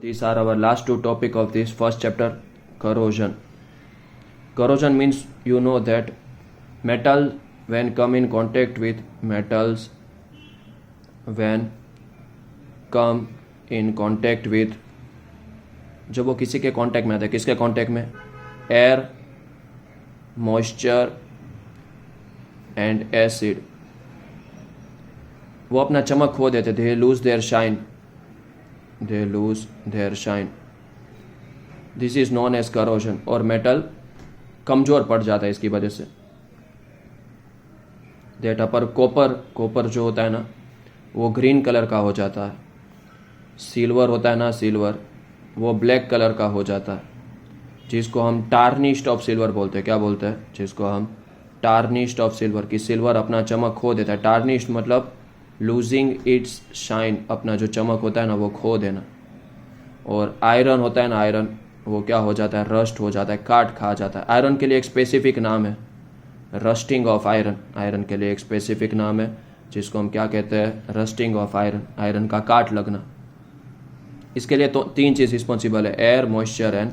These are our last two topic of this first chapter, corrosion. Corrosion means you know that metal when come in contact with metals when come in contact with जब वो किसी के contact में आता है, किसके contact में? Air, moisture and acid, वो अपना चमक खो देते, they lose their shine, they lose their shine. This is known as corrosion. और मेटल कमजोर पड़ जाता है इसकी वजह से. डेटा पर कॉपर जो होता है ना, वो ग्रीन कलर का हो जाता है. सिल्वर होता है ना, सिल्वर, वो ब्लैक कलर का हो जाता है, जिसको हम टार्निश्ड ऑफ सिल्वर बोलते हैं. क्या बोलते हैं? जिसको हम टार्निश्ड ऑफ सिल्वर, की सिल्वर अपना चमक खो देता है. टार्निश्ड मतलब लूजिंग इट्स शाइन, अपना जो चमक होता है ना वो खो देना. और आयरन होता है ना, आयरन, वो क्या हो जाता है? रस्ट हो जाता है, काट खा जाता है. आयरन के लिए एक स्पेसिफिक नाम है, रस्टिंग ऑफ आयरन. आयरन के लिए एक स्पेसिफिक नाम है जिसको हम क्या कहते हैं? रस्टिंग ऑफ आयरन, आयरन का काट लगना. इसके लिए तो तीन चीज़ रिस्पॉन्सिबल है, air, moisture and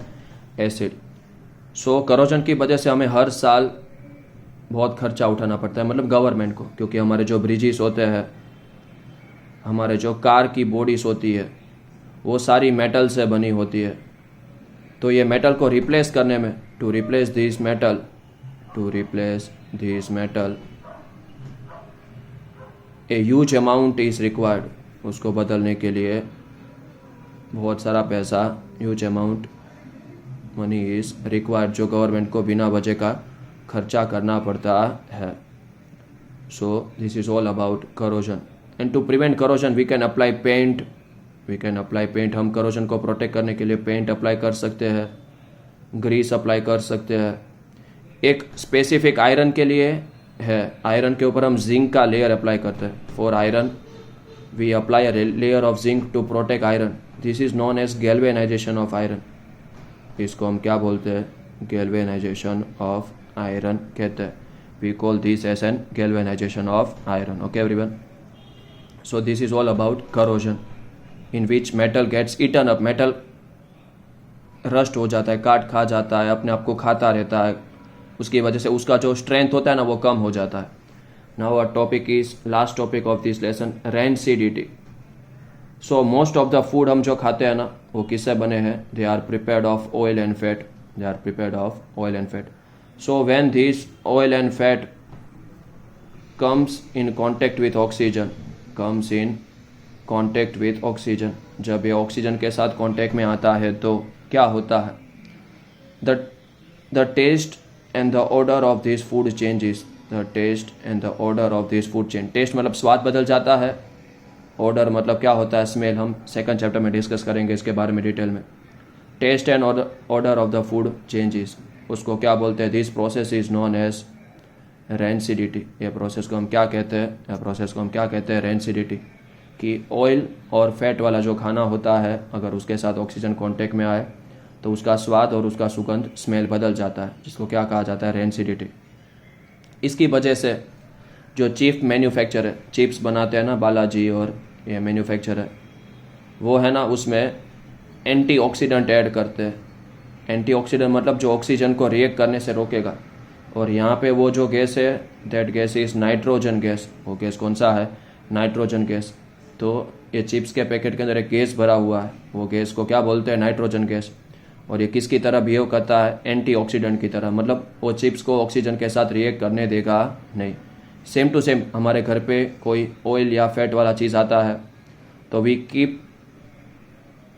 acid. So corrosion की वजह से हमें हर साल बहुत खर्चा उठाना पड़ता है, मतलब गवर्नमेंट को, क्योंकि हमारे जो ब्रिजेस होते हैं, हमारे जो कार की बॉडीज होती है, वो सारी मेटल से बनी होती है. तो ये मेटल को रिप्लेस करने में, to replace this metal a huge amount is required. उसको बदलने के लिए बहुत सारा पैसा, huge amount money is required, जो गवर्नमेंट को बिना वजह का खर्चा करना पड़ता है. So this is all about corrosion. And to prevent corrosion we can apply paint. हम करोजन को प्रोटेक्ट करने के लिए पेंट अप्लाई कर सकते हैं, ग्रीस अप्लाई कर सकते हैं. एक स्पेसिफिक आयरन के लिए है, आयरन के ऊपर हम जिंक का लेयर अप्लाई करते हैं. For iron we apply a layer of zinc to protect iron. This is known as galvanization of iron. इसको हम क्या बोलते हैं? गैल्वेनाइजेशन ऑफ आयरन कहते हैं. We call this as an galvanization of iron. Okay everyone. So this is all about corrosion, in which metal gets eaten up. Metal rust हो जाता है, काट खा जाता है, अपने आप को खाता रहता है. उसकी वजह से उसका जो स्ट्रेंथ होता है ना, वो कम हो जाता है. Now our topic is last topic of this lesson, rancidity. So most of the food हम जो खाते हैं ना, वो किससे बने हैं? They are prepared of oil and fat. So when this oil and fat comes in contact with oxygen, जब ये ऑक्सीजन के साथ कांटेक्ट में आता है तो क्या होता है? The taste and the odour of this food changes. Taste मतलब स्वाद बदल जाता है. ऑर्डर मतलब क्या होता है? स्मेल. हम सेकंड चैप्टर में डिस्कस करेंगे इसके बारे में डिटेल में. Taste and odour of the food changes, उसको क्या बोलते हैं? This process is known as rancidity. ये प्रोसेस को हम क्या कहते हैं? रेंसिडिटी. कि ऑयल और फैट वाला जो खाना होता है, अगर उसके साथ ऑक्सीजन कांटेक्ट में आए तो उसका स्वाद और उसका सुगंध, स्मेल बदल जाता है, जिसको क्या कहा जाता है? रेंसिडिटी. इसकी वजह से जो चीफ मैन्युफैक्चर है, चिप्स बनाते हैं ना, बालाजी और ये मैन्युफैक्चर है, वो है ना, उसमें एंटीऑक्सीडेंट ऐड करते हैं. एंटीऑक्सीडेंट मतलब जो ऑक्सीजन को रिएक्ट करने से रोकेगा. और यहाँ पे वो जो गैस है, that gas is nitrogen gas. वो गैस कौन सा है? Nitrogen gas. तो ये चिप्स के पैकेट के अंदर एक गैस भरा हुआ है, वो गैस को क्या बोलते हैं? Nitrogen gas. और ये किसकी तरह बिहेव करता है? एंटीऑक्सीडेंट की तरह. मतलब वो चिप्स को ऑक्सीजन के साथ रिएक्ट करने देगा नहीं. सेम टू सेम हमारे घर पे कोई ऑयल या फैट वाला चीज़ आता है तो we keep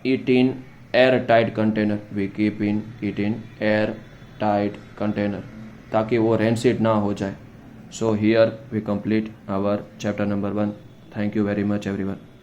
it in air tight container, ताकि वो रेंसिड ना हो जाए. So here we complete our chapter number 1. Thank you very much everyone.